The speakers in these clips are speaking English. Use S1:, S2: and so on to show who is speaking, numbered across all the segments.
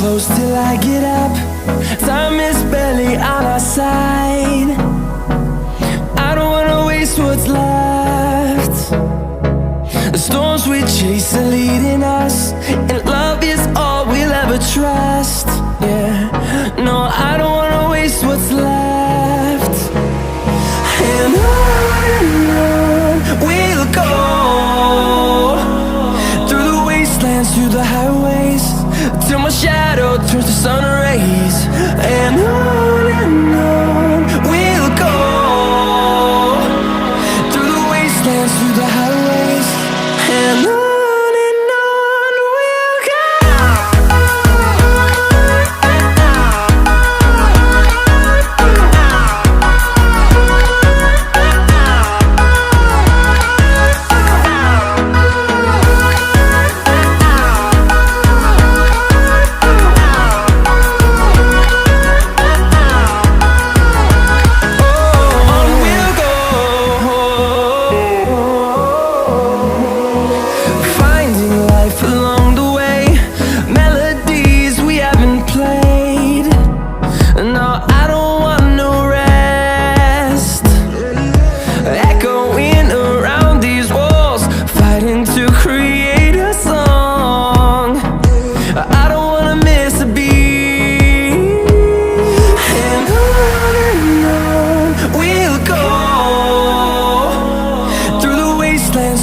S1: close till I get up. Time is barely on our side. I don't wanna waste what's left. The storms we chase are leading us, and love is all we'll ever trust. Yeah, no, I don't wanna waste what's left. And on we'll go, through the wastelands, through the highways, till my shadow turns to sun rays. And on we'll go, through the wastelands, through the highways, and on we'll go.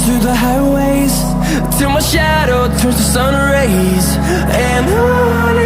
S1: Through the highways, till my shadow turns to sun rays. And on